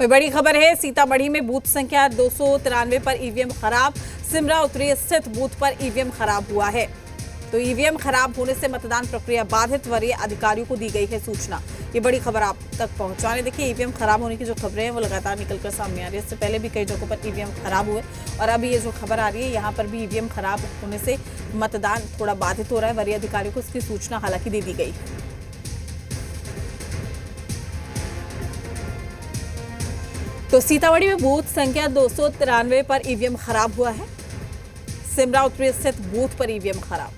कोई बड़ी खबर है। सीतामढ़ी में बूथ संख्या 293 पर ईवीएम खराब। सिमरा उत्तरी स्थित बूथ पर ईवीएम खराब हुआ है। तो ईवीएम खराब होने से मतदान प्रक्रिया बाधित, वरीय अधिकारियों को दी गई है सूचना। ये बड़ी खबर आप तक पहुंचाने। देखिए, ईवीएम खराब होने की जो खबरें हैं वो लगातार निकलकर सामने आ रही है। इससे पहले भी कई जगहों पर ईवीएम खराब हुए और अभी ये जो खबर आ रही है, यहाँ पर भी ईवीएम खराब होने से मतदान थोड़ा बाधित हो रहा है। वरीय अधिकारियों को इसकी सूचना हालांकि दे दी गई है। तो सीतामढ़ी में बूथ संख्या 293 पर ईवीएम खराब हुआ है। सिमरा उत्तरी स्थित बूथ पर ईवीएम खराब।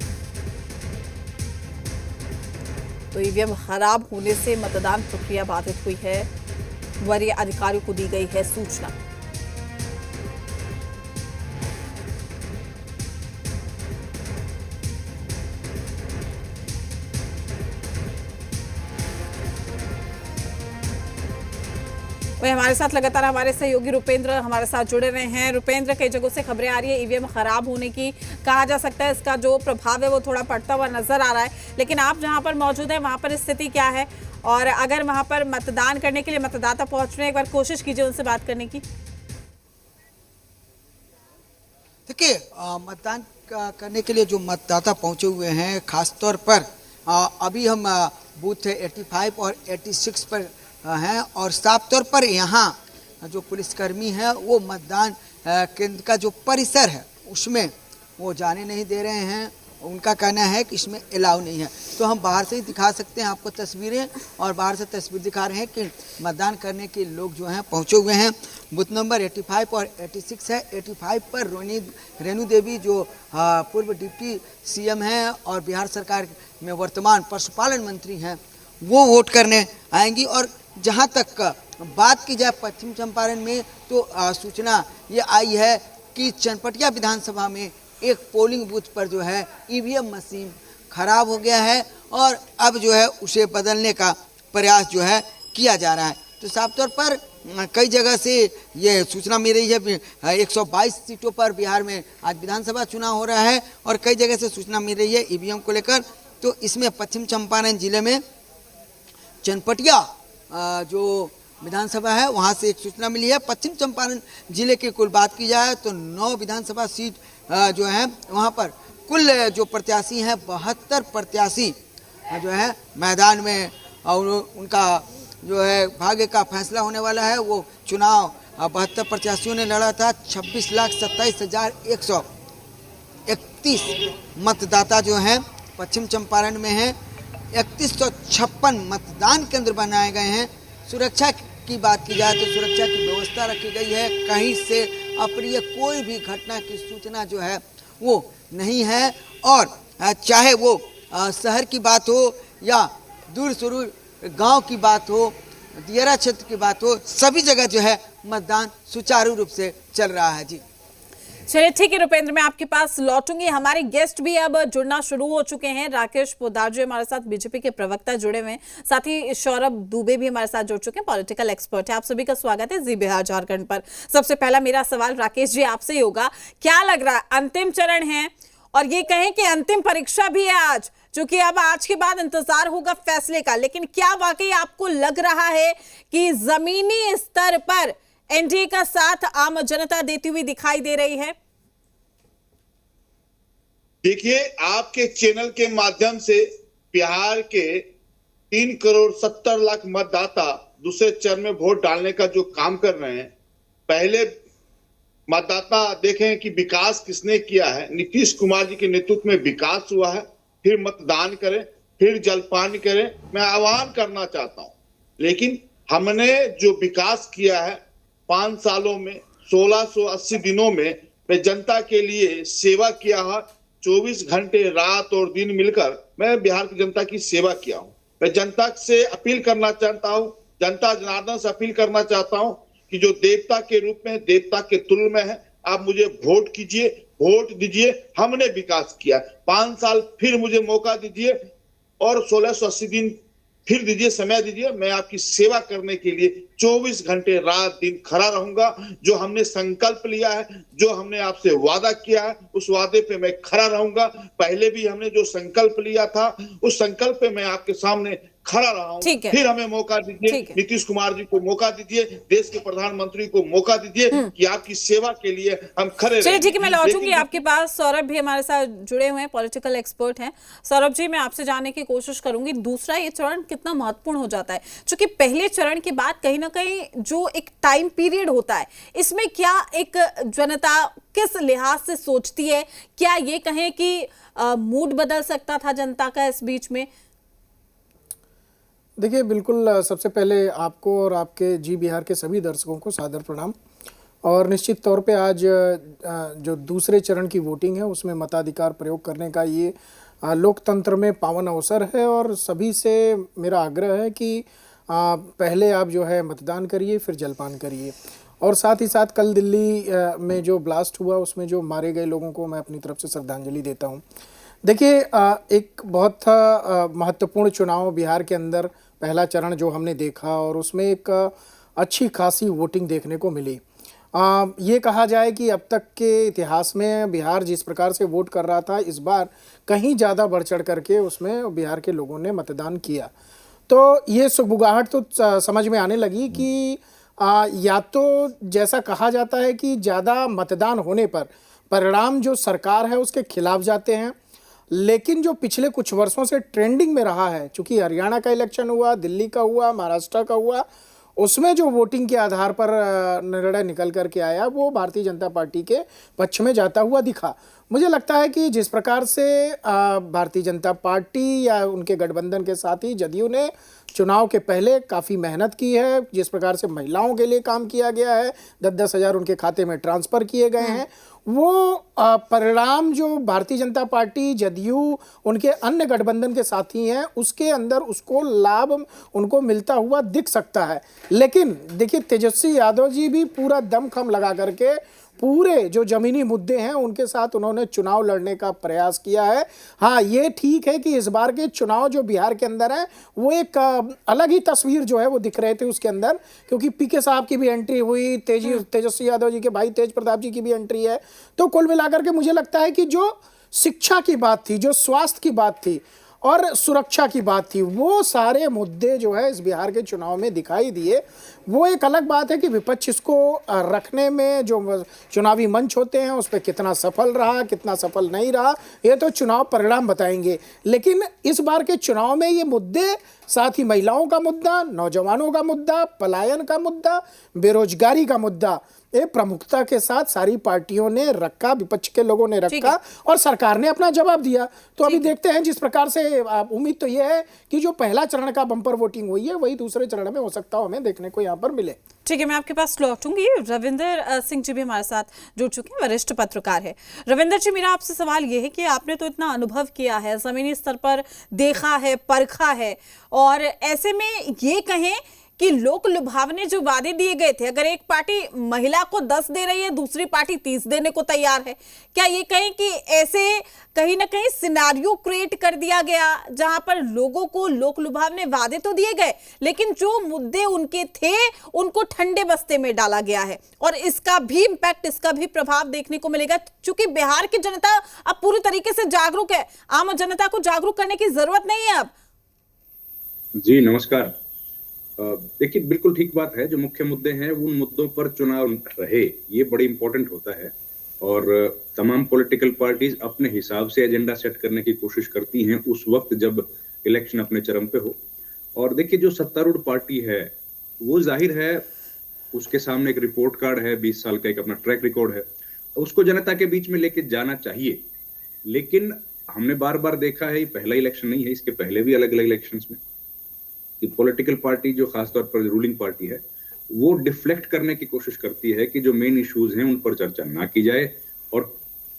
तो ईवीएम खराब होने से मतदान प्रक्रिया बाधित हुई है। वरीय अधिकारियों को दी गई है सूचना। वही हमारे साथ लगातार हमारे सहयोगी रुपेंद्र हमारे साथ जुड़े हुए हैं। रुपेंद्र, कई जगहों से खबरें आ रही है ईवीएम खराब होने की। कहा जा सकता है इसका जो प्रभाव है वो थोड़ा पड़ता हुआ नजर आ रहा है, लेकिन आप जहां पर मौजूद हैं वहां पर स्थिति क्या है? और अगर वहां पर मतदान करने के लिए मतदाता पहुंच रहे हैं, एक बार कोशिश कीजिए उनसे बात करने की। देखिए, मतदान करने के लिए जो मतदाता पहुंचे हुए हैं, खासतौर पर अभी हम बूथ 85 और 86 पर हैं और साफ तौर पर यहाँ जो पुलिसकर्मी है वो मतदान केंद्र का जो परिसर है उसमें वो जाने नहीं दे रहे हैं। उनका कहना है कि इसमें अलाउ नहीं है। तो हम बाहर से ही दिखा सकते हैं आपको तस्वीरें, और बाहर से तस्वीर दिखा रहे हैं कि मतदान करने के लोग जो हैं पहुंचे हुए हैं। बूथ नंबर 85 और 86 है। 85 पर रेणु देवी जो पूर्व डिप्टी सीएम हैं और बिहार सरकार में वर्तमान पशुपालन मंत्री हैं, वो वोट करने आएंगी। और जहां तक बात की जाए पश्चिम चंपारण में, तो सूचना ये आई है कि चनपटिया विधानसभा में एक पोलिंग बूथ पर जो है ईवीएम मशीन खराब हो गया है और अब जो है उसे बदलने का प्रयास जो है किया जा रहा है। तो साफ तौर पर कई जगह से ये सूचना मिल रही है। 122 सीटों पर बिहार में आज विधानसभा चुनाव हो रहा है और कई जगह से सूचना मिल रही है ईवीएम को लेकर। तो इसमें पश्चिम चंपारण जिले में चनपटिया जो विधानसभा है वहां से एक सूचना मिली है। पश्चिम चंपारण जिले की कुल बात की जाए तो 9 विधानसभा सीट जो है वहां पर कुल जो प्रत्याशी हैं 72 प्रत्याशी जो है मैदान में, और उनका जो है भाग्य का फैसला होने वाला है। वो चुनाव 72 प्रत्याशियों ने लड़ा था। 26,27,131 मतदाता जो हैं पश्चिम चंपारण में हैं। 3156 मतदान केंद्र बनाए गए हैं। सुरक्षा की बात की जाए तो सुरक्षा की व्यवस्था रखी गई है। कहीं से अप्रिय कोई भी घटना की सूचना जो है वो नहीं है। और चाहे वो शहर की बात हो या दूर सुदूर गांव की बात हो, दियारा क्षेत्र की बात हो, सभी जगह जो है मतदान सुचारू रूप से चल रहा है। जी चलिए, ठीक है रुपेंद्र, मैं आपके पास लौटूंगी। हमारे गेस्ट भी अब जुड़ना शुरू हो चुके हैं। राकेश पोद्दार जी हमारे साथ बीजेपी के प्रवक्ता जुड़े हुए हैं, साथ ही सौरभ दुबे भी हमारे साथ जुड़ चुके हैं, पॉलिटिकल एक्सपर्ट है। आप सभी का स्वागत है जी बिहार झारखंड पर। सबसे पहला मेरा सवाल राकेश जी आपसे ही होगा, क्या लग रहा है अंतिम चरण है और ये कहें कि अंतिम परीक्षा भी है आज, क्योंकि अब आज के बाद इंतजार होगा फैसले का, लेकिन क्या वाकई आपको लग रहा है कि जमीनी स्तर पर एनडीए का साथ आम जनता देती हुई दिखाई दे रही है? देखिए, आपके चैनल के माध्यम से बिहार के 3,70,00,000 मतदाता दूसरे चरण में वोट डालने का जो काम कर रहे हैं, पहले मतदाता देखें कि विकास किसने किया है। नीतीश कुमार जी के नेतृत्व में विकास हुआ है। फिर मतदान करें, फिर जलपान करें। मैं आह्वान करना चाहता हूं, लेकिन हमने जो विकास किया है 5 सालों में, 1680 दिनों में, मैं जनता के लिए सेवा किया है। 24 घंटे रात और दिन मिलकर मैं बिहार की जनता की सेवा किया हूं। मैं जनता से अपील करना चाहता हूं, जनता जनार्दन से अपील करना चाहता हूं कि जो देवता के रूप में, देवता के तुल्य में है, आप मुझे वोट कीजिए, वोट दीजिए। हमने विकास किया। 5 साल फिर मुझे मौका दीजिए और 1680 दिन फिर दीजिए, समय दीजिए। मैं आपकी सेवा करने के लिए 24 घंटे रात दिन खड़ा रहूंगा। जो हमने संकल्प लिया है, जो हमने आपसे वादा किया है, उस वादे पे मैं खड़ा रहूंगा। पहले भी हमने जो संकल्प लिया था, उस संकल्प पे मैं आपके सामने खड़ा रहा हूं। ठीक है। फिर हमें मौका दीजिए, ठीक है। नीतीश कुमार जी को मौका दीजिए, देश के प्रधानमंत्री को मौका दीजिए कि आपकी सेवा के लिए हम खड़े चलिए रहेंगे। ठीक है, मैं लौटूंगी लेकिन आपके पास। सौरभ भी हमारे साथ जुड़े हुए हैं, पॉलिटिकल एक्सपर्ट हैं। सौरभ जी, मैं आपसे जानने की कोशिश करूंगी, दूसरा ये चरण कितना महत्वपूर्ण हो जाता है, क्योंकि पहले चरण के बाद कहीं ना कहीं जो एक टाइम पीरियड होता है, इसमें क्या एक जनता किस लिहाज से सोचती है, क्या ये कहें कि मूड बदल सकता था जनता का इस बीच में? देखिए, बिल्कुल सबसे पहले आपको और आपके जी बिहार के सभी दर्शकों को सादर प्रणाम। और निश्चित तौर पे आज जो दूसरे चरण की वोटिंग है उसमें मताधिकार प्रयोग करने का ये लोकतंत्र में पावन अवसर है, और सभी से मेरा आग्रह है कि पहले आप जो है मतदान करिए, फिर जलपान करिए। और साथ ही साथ कल दिल्ली में जो ब्लास्ट हुआ उसमें जो मारे गए लोगों को मैं अपनी तरफ से श्रद्धांजलि देता हूँ। देखिए, एक बहुत महत्वपूर्ण चुनाव बिहार के अंदर पहला चरण जो हमने देखा, और उसमें एक अच्छी खासी वोटिंग देखने को मिली। ये कहा जाए कि अब तक के इतिहास में बिहार जिस प्रकार से वोट कर रहा था, इस बार कहीं ज़्यादा बढ़ चढ़ करके उसमें बिहार के लोगों ने मतदान किया। तो ये सुगबुगाहट तो समझ में आने लगी कि या तो जैसा कहा जाता है कि ज़्यादा मतदान होने पर परिणाम जो सरकार है उसके खिलाफ जाते हैं, लेकिन जो पिछले कुछ वर्षों से ट्रेंडिंग में रहा है, चूंकि हरियाणा का इलेक्शन हुआ, दिल्ली का हुआ, महाराष्ट्र का हुआ, उसमें जो वोटिंग के आधार पर निर्णय निकल करके आया वो भारतीय जनता पार्टी के पक्ष में जाता हुआ दिखा। मुझे लगता है कि जिस प्रकार से भारतीय जनता पार्टी या उनके गठबंधन के साथी जदयू ने चुनाव के पहले काफ़ी मेहनत की है, जिस प्रकार से महिलाओं के लिए काम किया गया है, 10-10 हज़ार उनके खाते में ट्रांसफ़र किए गए हैं, वो परिणाम जो भारतीय जनता पार्टी, जदयू, उनके अन्य गठबंधन के साथी हैं उसके अंदर उसको लाभ उनको मिलता हुआ दिख सकता है। लेकिन देखिए, तेजस्वी यादव जी भी पूरा दमखम लगा करके पूरे जो ज़मीनी मुद्दे हैं उनके साथ उन्होंने चुनाव लड़ने का प्रयास किया है। हाँ, ये ठीक है कि इस बार के चुनाव जो बिहार के अंदर है वो एक अलग ही तस्वीर जो है वो दिख रहे थे उसके अंदर, क्योंकि पीके साहब की भी एंट्री हुई, तेजस्वी यादव जी के भाई तेज प्रताप जी की भी एंट्री है। तो कुल मिलाकर के मुझे लगता है कि जो शिक्षा की बात थी, जो स्वास्थ्य की बात थी और सुरक्षा की बात थी, वो सारे मुद्दे जो है इस बिहार के चुनाव में दिखाई दिए। वो एक अलग बात है कि विपक्ष इसको रखने में जो चुनावी मंच होते हैं उस पर कितना सफल रहा, कितना सफल नहीं रहा, ये तो चुनाव परिणाम बताएंगे। लेकिन इस बार के चुनाव में ये मुद्दे, साथ ही महिलाओं का मुद्दा, नौजवानों का मुद्दा, पलायन का मुद्दा, बेरोजगारी का मुद्दा, ये प्रमुखता के साथ सारी पार्टियों ने रखा, विपक्ष के लोगों ने रखा और सरकार ने अपना जवाब दिया। तो अभी देखते हैं जिस प्रकार से उम्मीद तो यह है कि जो पहला चरण का बम्पर वोटिंग हुई है वही दूसरे चरण में हो सकता हो हमें देखने को यहाँ पर मिले। ठीक है, मैं आपके पास लौटूंगी। रविंदर सिंह जी भी हमारे साथ जुड़ चुके हैं, वरिष्ठ पत्रकार है। रविंदर जी, मेरा आपसे सवाल ये है कि आपने तो इतना अनुभव किया है, जमीनी स्तर पर देखा है, परखा है, और ऐसे में ये कहें कि लोक लुभावने जो वादे दिए गए थे, अगर एक पार्टी महिला को 10 दे रही है, दूसरी पार्टी 30 देने को तैयार है, क्या ये कहें कि ऐसे कहीं ना कहीं सिनेरियो क्रिएट कर दिया गया जहां पर लोगों को लोक लुभावने वादे तो दिए गए लेकिन जो मुद्दे उनके थे उनको ठंडे बस्ते में डाला गया है, और इसका भी इंपैक्ट, इसका भी प्रभाव देखने को मिलेगा, क्योंकि बिहार की जनता अब पूरी तरीके से जागरूक है। आम जनता को जागरूक करने की जरूरत नहीं है अब। जी नमस्कार। देखिए, बिल्कुल ठीक बात है। जो मुख्य मुद्दे हैं उन मुद्दों पर चुनाव रहे, ये बड़ी इंपॉर्टेंट होता है, और तमाम पॉलिटिकल पार्टीज अपने हिसाब से एजेंडा सेट करने की कोशिश करती हैं उस वक्त जब इलेक्शन अपने चरम पे हो। और देखिए, जो सत्तारूढ़ पार्टी है वो जाहिर है उसके सामने एक रिपोर्ट कार्ड है, 20 साल का एक अपना ट्रैक रिकॉर्ड है, उसको जनता के बीच में लेके जाना चाहिए। लेकिन हमने बार बार देखा है, ये पहला इलेक्शन नहीं है, इसके पहले भी अलग अलग इलेक्शंस में पॉलिटिकल पार्टी जो खासतौर पर रूलिंग पार्टी है वो डिफ्लेक्ट करने की कोशिश करती है कि जो मेन इश्यूज हैं उन पर चर्चा ना की जाए, और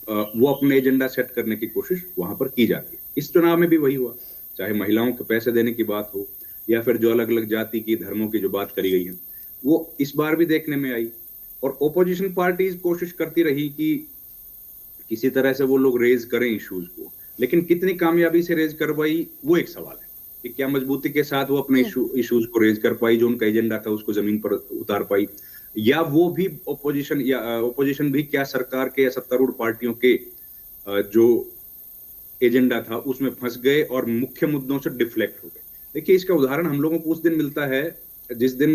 वो अपने एजेंडा सेट करने की कोशिश वहां पर की जाती है। इस चुनाव में भी वही हुआ, चाहे महिलाओं को पैसे देने की बात हो या फिर जो अलग अलग जाति की, धर्मों की जो बात करी गई है वो इस बार भी देखने में आई। और ओपोजिशन पार्टीज कोशिश करती रही कि किसी तरह से वो लोग रेज करें इश्यूज को, लेकिन कितनी कामयाबी से रेज करवाई वो एक सवाल है कि क्या मजबूती के साथ वो अपने इश्यूज को रेज कर पाई, जो उनका एजेंडा था उसको जमीन पर उतार पाई, या वो भी ओपोजिशन भी क्या सरकार के या सत्तारूढ़ पार्टियों के जो एजेंडा था उसमें फंस गए और मुख्य मुद्दों से डिफ्लेक्ट हो गए। देखिए, इसका उदाहरण हम लोगों को उस दिन मिलता है जिस दिन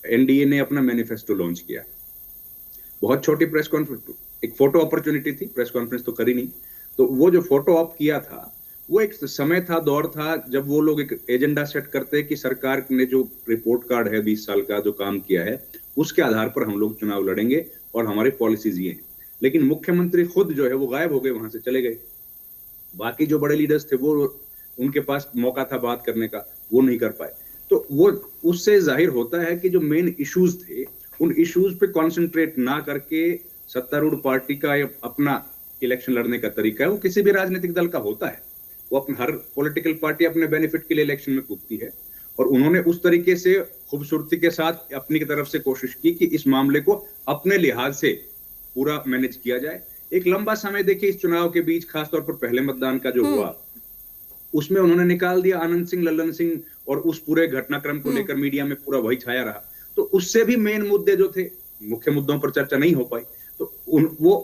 एनडीए ने अपना मैनिफेस्टो लॉन्च किया। बहुत छोटी प्रेस कॉन्फ्रेंस, एक फोटो अपॉर्चुनिटी थी, प्रेस कॉन्फ्रेंस तो करी नहीं। तो वो जो फोटो ऑप किया था, वो एक समय था, दौर था, जब वो लोग एक एजेंडा सेट करते कि सरकार ने जो रिपोर्ट कार्ड है 20 साल का जो काम किया है, उसके आधार पर हम लोग चुनाव लड़ेंगे और हमारी पॉलिसीज ये हैं। लेकिन मुख्यमंत्री खुद जो है वो गायब हो गए, वहां से चले गए। बाकी जो बड़े लीडर्स थे, वो उनके पास मौका था बात करने का, वो नहीं कर पाए। तो वो उससे जाहिर होता है कि जो मेन इश्यूज थे, उन इश्यूज पे कॉन्सेंट्रेट ना करके सत्तारूढ़ पार्टी का अपना इलेक्शन लड़ने का तरीका है, वो किसी भी राजनीतिक दल का होता है। वो अपने हर पॉलिटिकल पार्टी अपने बेनिफिट के लिए इलेक्शन में कूदती है, और उन्होंने उस तरीके से खूबसूरती के साथ अपनी की तरफ से कोशिश की कि इस मामले को अपने लिहाज से पूरा मैनेज किया जाए। एक लंबा समय देखिए इस चुनाव के बीच, खासतौर पर पहले मतदान का जो हुआ, उसमें उन्होंने निकाल दिया आनंद सिंह, लल्लन सिंह, और उस पूरे घटनाक्रम को लेकर मीडिया में पूरा वही छाया रहा। तो उससे भी मेन मुद्दे जो थे, मुख्य मुद्दों पर चर्चा नहीं हो पाई। तो वो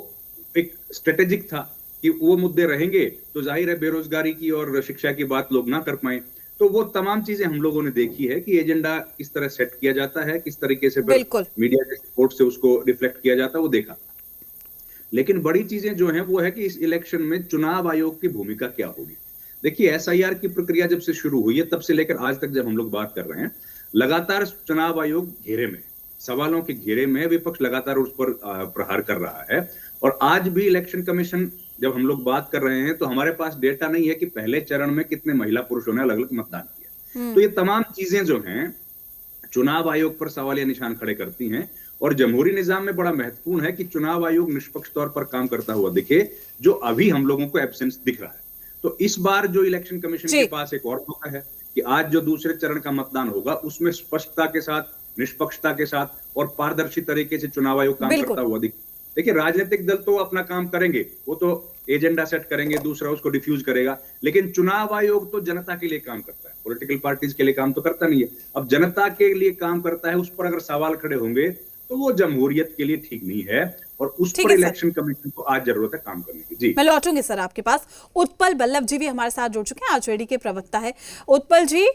एक स्ट्रेटेजिक था कि वो मुद्दे रहेंगे तो जाहिर है बेरोजगारी की और शिक्षा की बात लोग ना कर पाए। तो वो तमाम चीजें हम लोगों ने देखी है कि एजेंडा किस तरह सेट किया जाता है, किस तरीके से मीडिया के सपोर्ट से उसको रिफ्लेक्ट किया जाता है, वो देखा। लेकिन बड़ी चीजें जो हैं वो है कि इस इलेक्शन में चुनाव आयोग की भूमिका क्या होगी। देखिए, एसआईआर की प्रक्रिया जब से शुरू हुई है, तब से लेकर आज तक जब हम लोग बात कर रहे हैं, लगातार चुनाव आयोग घेरे में, सवालों के घेरे में, विपक्ष लगातार उस पर प्रहार कर रहा है। और आज भी इलेक्शन कमीशन, जब हम लोग बात कर रहे हैं, तो हमारे पास डेटा नहीं है कि पहले चरण में कितने महिला पुरुषों ने अलग अलग मतदान किया। तो ये तमाम चीजें जो हैं चुनाव आयोग पर सवालिया निशान खड़े करती हैं, और जमहूरी निजाम में बड़ा महत्वपूर्ण है कि चुनाव आयोग निष्पक्ष तौर पर काम करता हुआ दिखे, जो अभी हम लोगों को एब्सेंस दिख रहा है। तो इस बार जो इलेक्शन कमीशन के पास एक और मौका है कि आज जो दूसरे चरण का मतदान होगा, उसमें स्पष्टता के साथ, निष्पक्षता के साथ और पारदर्शी तरीके से चुनाव आयोग काम करता हुआ दिखे। देखिए, राजनीतिक दल तो अपना काम करेंगे, वो तो एजेंडा सेट करेंगे, दूसरा उसको डिफ्यूज करेगा, लेकिन चुनाव आयोग तो जनता के लिए काम करता है, पॉलिटिकल पार्टीज के लिए काम तो करता नहीं है। अब जनता के लिए काम करता है, उस पर अगर सवाल खड़े होंगे तो वो जमहूरियत के लिए ठीक नहीं है, और उस पर इलेक्शन कमीशन को आज जरूरत है काम करने की। जी, मैं लौटूंगी सर आपके पास। उत्पल बल्लभ जी भी हमारे साथ जुड़ चुके हैं, आरजेडी के प्रवक्ता है। उत्पल जी,